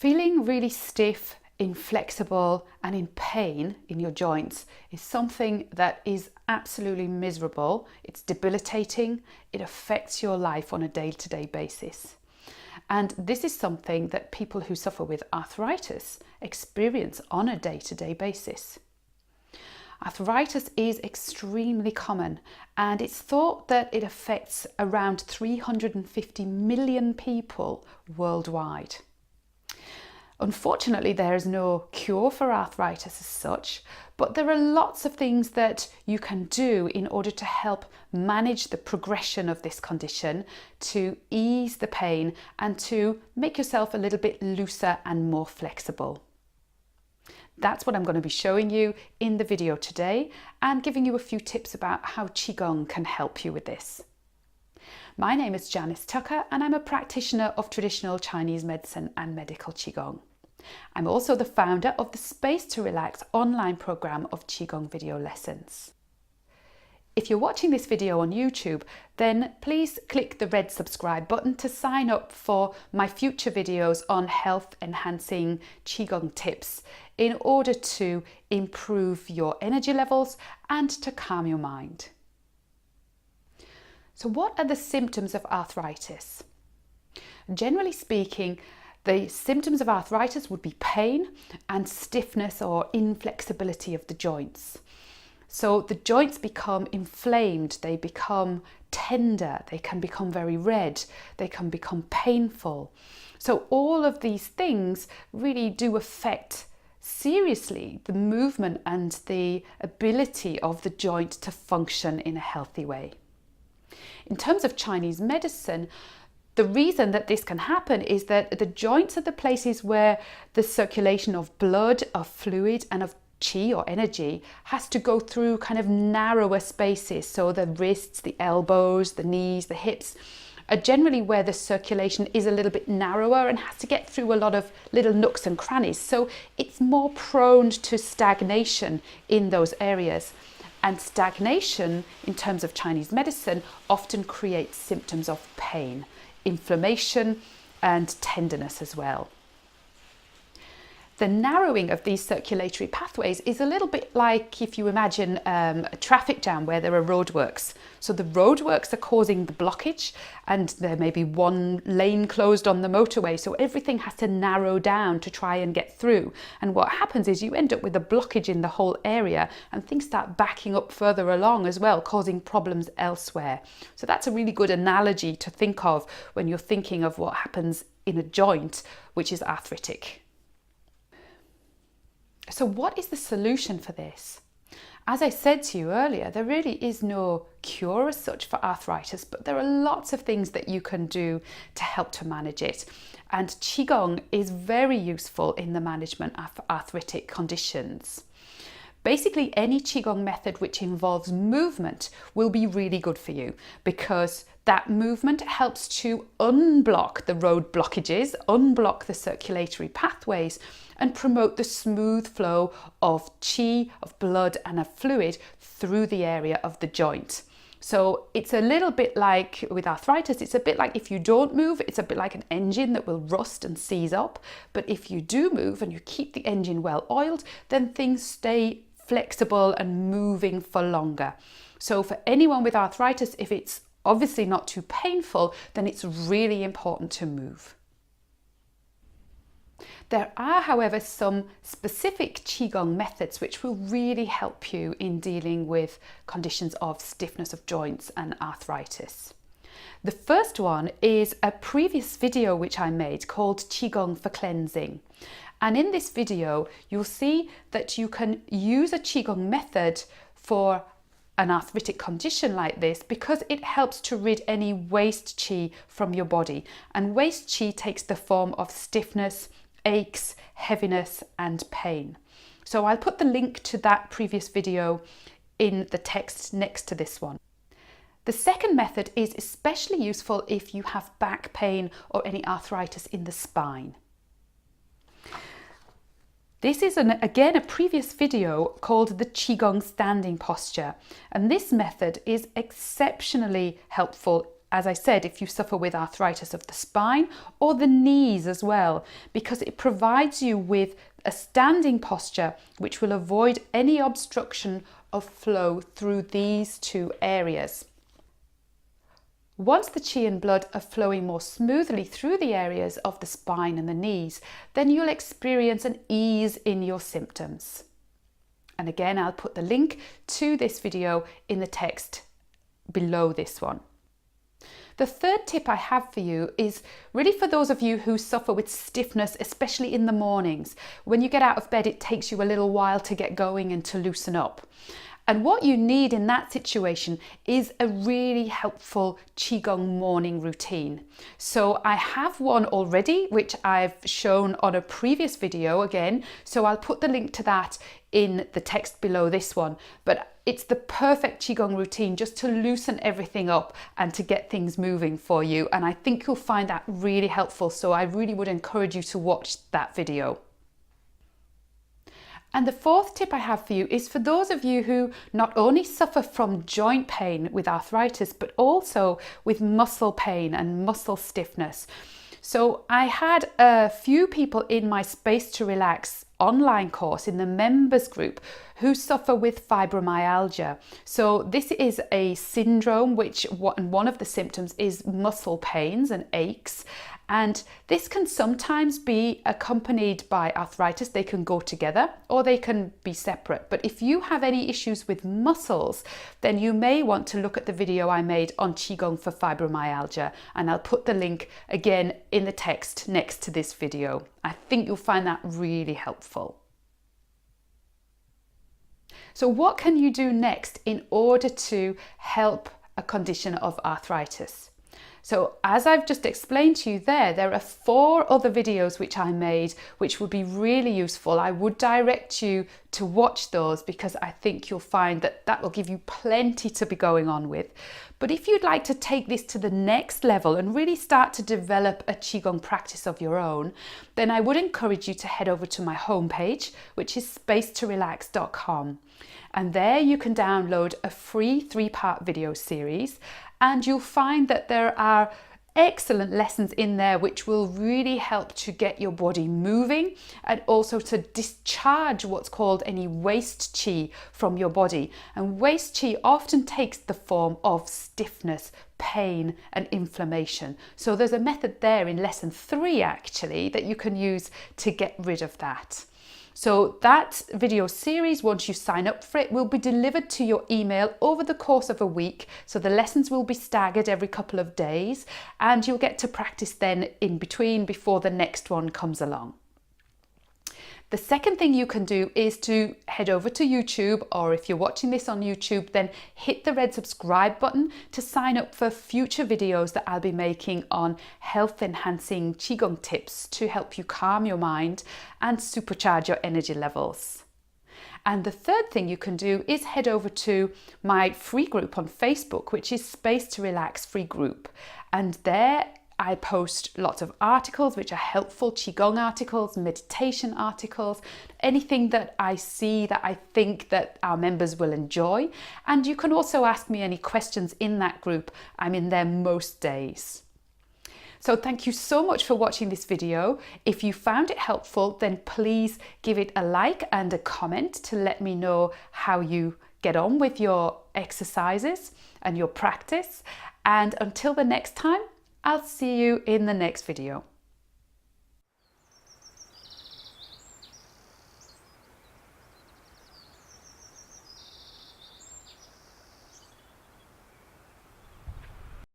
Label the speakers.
Speaker 1: Feeling really stiff, inflexible and in pain in your joints is something that is absolutely miserable. It's debilitating. It affects your life on a day-to-day basis. And this is something that people who suffer with arthritis experience on a day-to-day basis. Arthritis is extremely common, and it's thought that it affects around 350 million people worldwide. Unfortunately, there is no cure for arthritis as such, but there are lots of things that you can do in order to help manage the progression of this condition, to ease the pain and to make yourself a little bit looser and more flexible. That's what I'm going to be showing you in the video today, and giving you a few tips about how Qigong can help you with this. My name is Janice Tucker, and I'm a practitioner of traditional Chinese medicine and medical Qigong. I'm also the founder of the Space to Relax online program of Qigong video lessons. If you're watching this video on YouTube, then please click the red subscribe button to sign up for my future videos on health enhancing Qigong tips in order to improve your energy levels and to calm your mind. So what are the symptoms of arthritis? Generally speaking, the symptoms of arthritis would be pain and stiffness or inflexibility of the joints. So the joints become inflamed, they become tender, they can become very red, they can become painful. So all of these things really do affect seriously the movement and the ability of the joint to function in a healthy way. In terms of Chinese medicine, the reason that this can happen is that the joints are the places where the circulation of blood, of fluid and of qi or energy has to go through kind of narrower spaces. So the wrists, the elbows, the knees, the hips are generally where the circulation is a little bit narrower and has to get through a lot of little nooks and crannies. So it's more prone to stagnation in those areas. And stagnation, in terms of Chinese medicine, often creates symptoms of pain, inflammation and tenderness as well. The narrowing of these circulatory pathways is a little bit like if you imagine a traffic jam where there are roadworks. So the roadworks are causing the blockage, and there may be one lane closed on the motorway, so everything has to narrow down to try and get through. And what happens is you end up with a blockage in the whole area, and things start backing up further along as well, causing problems elsewhere. So that's a really good analogy to think of when you're thinking of what happens in a joint which is arthritic. So what is the solution for this? As I said to you earlier, there really is no cure as such for arthritis, but there are lots of things that you can do to help to manage it. And Qigong is very useful in the management of arthritic conditions. Basically, any Qigong method which involves movement will be really good for you, because that movement helps to unblock the road blockages, unblock the circulatory pathways, and promote the smooth flow of qi, of blood and of fluid through the area of the joint. So it's a little bit like with arthritis, it's a bit like if you don't move, it's a bit like an engine that will rust and seize up. But if you do move and you keep the engine well oiled, then things stay flexible and moving for longer. So for anyone with arthritis, if it's obviously not too painful, then it's really important to move. There are, however, some specific Qigong methods which will really help you in dealing with conditions of stiffness of joints and arthritis. The first one is a previous video which I made called Qigong for Cleansing. And in this video, you'll see that you can use a Qigong method for an arthritic condition like this because it helps to rid any waste qi from your body. And waste qi takes the form of stiffness, aches, heaviness and pain. So I'll put the link to that previous video in the text next to this one. The second method is especially useful if you have back pain or any arthritis in the spine. This is again a previous video called the Qigong standing posture, and this method is exceptionally helpful as I said, if you suffer with arthritis of the spine or the knees as well, because it provides you with a standing posture which will avoid any obstruction of flow through these two areas. Once the qi and blood are flowing more smoothly through the areas of the spine and the knees, then you'll experience an ease in your symptoms. And again, I'll put the link to this video in the text below this one. The third tip I have for you is really for those of you who suffer with stiffness, especially in the mornings. When you get out of bed, it takes you a little while to get going and to loosen up. And what you need in that situation is a really helpful Qigong morning routine. So I have one already, which I've shown on a previous video again. So I'll put the link to that in the text below this one. But it's the perfect Qigong routine just to loosen everything up and to get things moving for you. And I think you'll find that really helpful. So I really would encourage you to watch that video. And the fourth tip I have for you is for those of you who not only suffer from joint pain with arthritis, but also with muscle pain and muscle stiffness. So I had a few people in my Space to Relax online course in the members group who suffer with fibromyalgia. So this is a syndrome one of the symptoms is muscle pains and aches. And this can sometimes be accompanied by arthritis. They can go together or they can be separate. But if you have any issues with muscles, then you may want to look at the video I made on Qigong for Fibromyalgia. And I'll put the link again in the text next to this video. I think you'll find that really helpful. So what can you do next in order to help a condition of arthritis? So as I've just explained to you there are 4 other videos which I made which would be really useful. I would direct you to watch those because I think you'll find that will give you plenty to be going on with. But if you'd like to take this to the next level and really start to develop a Qigong practice of your own, then I would encourage you to head over to my homepage, which is spacetorelax.com. And there you can download a free 3-part video series, and you'll find that there are excellent lessons in there which will really help to get your body moving and also to discharge what's called any waste qi from your body. And waste qi often takes the form of stiffness, pain and inflammation. So there's a method there in lesson 3 actually that you can use to get rid of that. So that video series, once you sign up for it, will be delivered to your email over the course of a week. So the lessons will be staggered every couple of days and you'll get to practice then in between before the next one comes along. The second thing you can do is to head over to YouTube, or if you're watching this on YouTube, then hit the red subscribe button to sign up for future videos that I'll be making on health enhancing Qigong tips to help you calm your mind and supercharge your energy levels. And the third thing you can do is head over to my free group on Facebook, which is Space to Relax free group. And there I post lots of articles which are helpful, Qigong articles, meditation articles, anything that I see that I think that our members will enjoy. And you can also ask me any questions in that group. I'm in there most days. So thank you so much for watching this video. If you found it helpful, then please give it a like and a comment to let me know how you get on with your exercises and your practice. And until the next time, I'll see you in the next video.